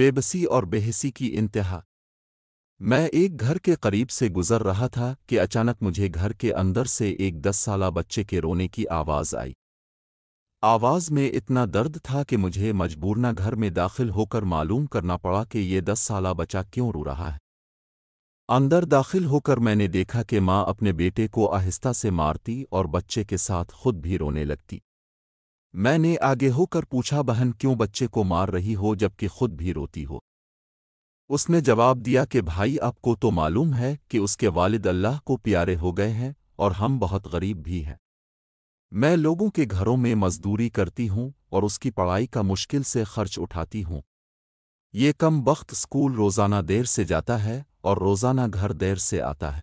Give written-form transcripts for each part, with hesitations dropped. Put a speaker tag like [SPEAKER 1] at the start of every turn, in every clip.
[SPEAKER 1] بے اور بےحسی کی انتہا۔ میں ایک گھر کے قریب سے گزر رہا تھا کہ اچانک مجھے گھر کے اندر سے ایک 10 سالہ بچے کے رونے کی آواز آئی۔ آواز میں اتنا درد تھا کہ مجھے مجبورنہ گھر میں داخل ہو کر معلوم کرنا پڑا کہ یہ 10 سالہ بچہ کیوں رو رہا ہے۔ اندر داخل ہو کر میں نے دیکھا کہ ماں اپنے بیٹے کو آہستہ سے مارتی اور بچے کے ساتھ خود بھی رونے لگتی۔ میں نے آگے ہو کر پوچھا، بہن کیوں بچے کو مار رہی ہو جبکہ خود بھی روتی ہو؟ اس نے جواب دیا کہ بھائی آپ کو تو معلوم ہے کہ اس کے والد اللہ کو پیارے ہو گئے ہیں اور ہم بہت غریب بھی ہیں۔ میں لوگوں کے گھروں میں مزدوری کرتی ہوں اور اس کی پڑھائی کا مشکل سے خرچ اٹھاتی ہوں۔ یہ کم بخت اسکول روزانہ دیر سے جاتا ہے اور روزانہ گھر دیر سے آتا ہے۔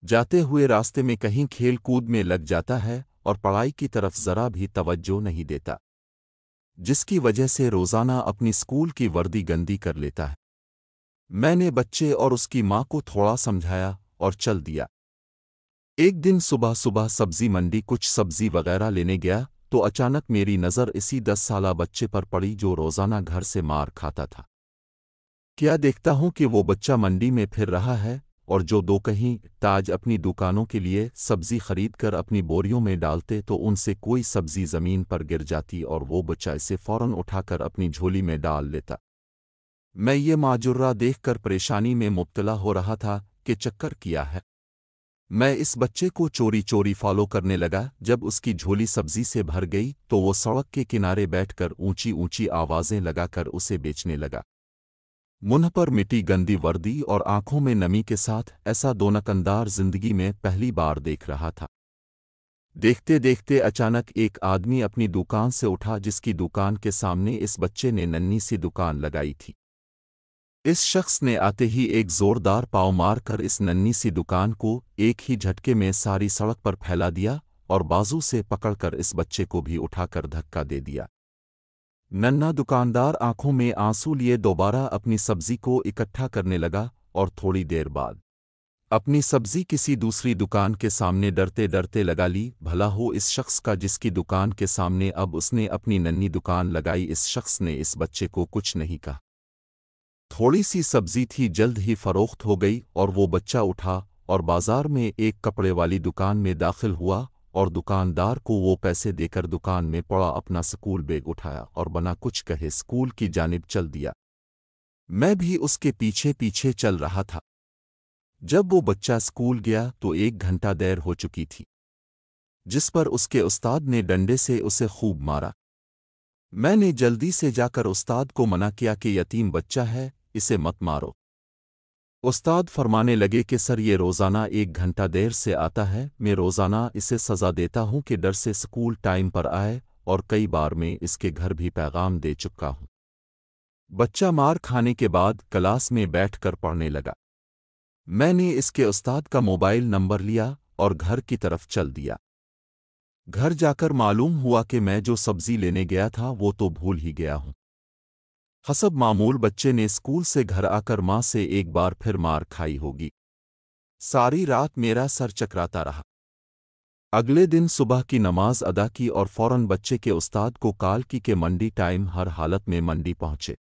[SPEAKER 1] جاتے ہوئے راستے میں کہیں کھیل کود میں لگ جاتا ہے اور پڑھائی کی طرف ذرا بھی توجہ نہیں دیتا، جس کی وجہ سے روزانہ اپنی اسکول کی وردی گندی کر لیتا ہے۔ میں نے بچے اور اس کی ماں کو تھوڑا سمجھایا اور چل دیا۔ ایک دن صبح صبح سبزی منڈی کچھ سبزی وغیرہ لینے گیا تو اچانک میری نظر اسی 10 سالہ بچے پر پڑی جو روزانہ گھر سے مار کھاتا تھا۔ کیا دیکھتا ہوں کہ وہ بچہ منڈی میں پھر رہا ہے اور جو دو کہیں تاج اپنی دکانوں کے لیے سبزی خرید کر اپنی بوریوں میں ڈالتے تو ان سے کوئی سبزی زمین پر گر جاتی اور وہ بچہ اسے فوراً اٹھا کر اپنی جھولی میں ڈال لیتا۔ میں یہ ماجرہ دیکھ کر پریشانی میں مبتلا ہو رہا تھا کہ چکر کیا ہے۔ میں اس بچے کو چوری چوری فالو کرنے لگا۔ جب اس کی جھولی سبزی سے بھر گئی تو وہ سڑک کے کنارے بیٹھ کر اونچی اونچی آوازیں لگا کر اسے بیچنے لگا۔ منہ پر مٹی، گندی وردی اور آنکھوں میں نمی کے ساتھ ایسا دونک اندار زندگی میں پہلی بار دیکھ رہا تھا۔ دیکھتے دیکھتے اچانک ایک آدمی اپنی دکان سے اٹھا جس کی دکان کے سامنے اس بچے نے ننھی سی دکان لگائی تھی۔ اس شخص نے آتے ہی ایک زوردار پاؤں مار کر اس ننھی سی دکان کو ایک ہی جھٹکے میں ساری سڑک پر پھیلا دیا اور بازو سے پکڑ کر اس بچے کو بھی اٹھا کر دھکا دے دیا۔ ننھا دکاندار آنکھوں میں آنسو لیے دوبارہ اپنی سبزی کو اکٹھا کرنے لگا اور تھوڑی دیر بعد اپنی سبزی کسی دوسری دکان کے سامنے ڈرتے ڈرتے لگا لی۔ بھلا ہو اس شخص کا جس کی دکان کے سامنے اب اس نے اپنی ننھی دکان لگائی۔ اس شخص نے اس بچے کو کچھ نہیں کہا۔ تھوڑی سی سبزی تھی، جلد ہی فروخت ہو گئی اور وہ بچہ اٹھا اور بازار میں ایک کپڑے والی دکان میں داخل ہوا اور دکاندار کو وہ پیسے دے کر دکان میں پڑا اپنا سکول بیگ اٹھایا اور بنا کچھ کہے سکول کی جانب چل دیا۔ میں بھی اس کے پیچھے پیچھے چل رہا تھا۔ جب وہ بچہ سکول گیا تو 1 گھنٹہ دیر ہو چکی تھی، جس پر اس کے استاد نے ڈنڈے سے اسے خوب مارا۔ میں نے جلدی سے جا کر استاد کو منع کیا کہ یتیم بچہ ہے، اسے مت مارو۔ استاد فرمانے لگے کہ سر یہ روزانہ 1 گھنٹہ دیر سے آتا ہے، میں روزانہ اسے سزا دیتا ہوں کہ ڈر سے سکول ٹائم پر آئے اور کئی بار میں اس کے گھر بھی پیغام دے چکا ہوں۔ بچہ مار کھانے کے بعد کلاس میں بیٹھ کر پڑھنے لگا۔ میں نے اس کے استاد کا موبائل نمبر لیا اور گھر کی طرف چل دیا۔ گھر جا کر معلوم ہوا کہ میں جو سبزی لینے گیا تھا وہ تو بھول ہی گیا ہوں۔ حسب معمول بچے نے اسکول سے گھر آ کر ماں سے ایک بار پھر مار کھائی ہوگی۔ ساری رات میرا سر چکراتا رہا۔ اگلے دن صبح کی نماز ادا کی اور فوراً بچے کے استاد کو کال کی کہ منڈی ٹائم ہر حالت میں منڈی پہنچے،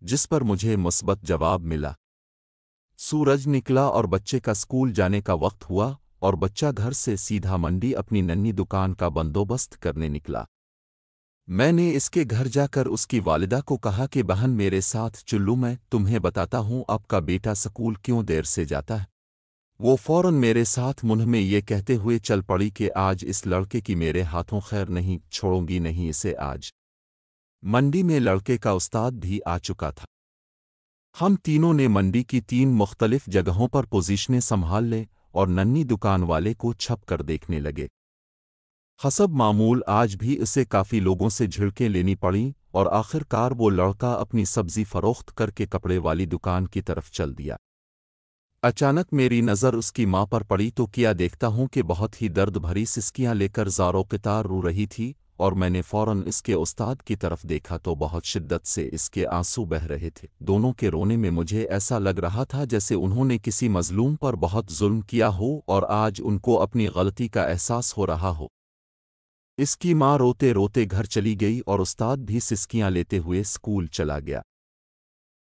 [SPEAKER 1] جس پر مجھے مثبت جواب ملا۔ سورج نکلا اور بچے کا اسکول جانے کا وقت ہوا اور بچہ گھر سے سیدھا منڈی اپنی ننھی دکان کا بندوبست کرنے نکلا۔ میں نے اس کے گھر جا کر اس کی والدہ کو کہا کہ بہن میرے ساتھ چلو، میں تمہیں بتاتا ہوں آپ کا بیٹا سکول کیوں دیر سے جاتا ہے۔ وہ فوراً میرے ساتھ منہ میں یہ کہتے ہوئے چل پڑی کہ آج اس لڑکے کی میرے ہاتھوں خیر نہیں، چھوڑوں گی نہیں اسے آج۔ منڈی میں لڑکے کا استاد بھی آ چکا تھا۔ ہم تینوں نے منڈی کی 3 مختلف جگہوں پر پوزیشنیں سنبھال لیں اور ننھی دکان والے کو چھپ کر دیکھنے لگے۔ حسب معمول آج بھی اسے کافی لوگوں سے جھڑکیں لینی پڑیں اور آخر کار وہ لڑکا اپنی سبزی فروخت کر کے کپڑے والی دکان کی طرف چل دیا۔ اچانک میری نظر اس کی ماں پر پڑی تو کیا دیکھتا ہوں کہ بہت ہی درد بھری سسکیاں لے کر زار و قطار رو رہی تھی اور میں نے فوراً اس کے استاد کی طرف دیکھا تو بہت شدت سے اس کے آنسو بہہ رہے تھے۔ دونوں کے رونے میں مجھے ایسا لگ رہا تھا جیسے انہوں نے کسی مظلوم پر بہت ظلم کیا ہو اور آج ان کو اپنی غلطی کا احساس ہو رہا ہو۔ اس کی ماں روتے روتے گھر چلی گئی اور استاد بھی سسکیاں لیتے ہوئے سکول چلا گیا۔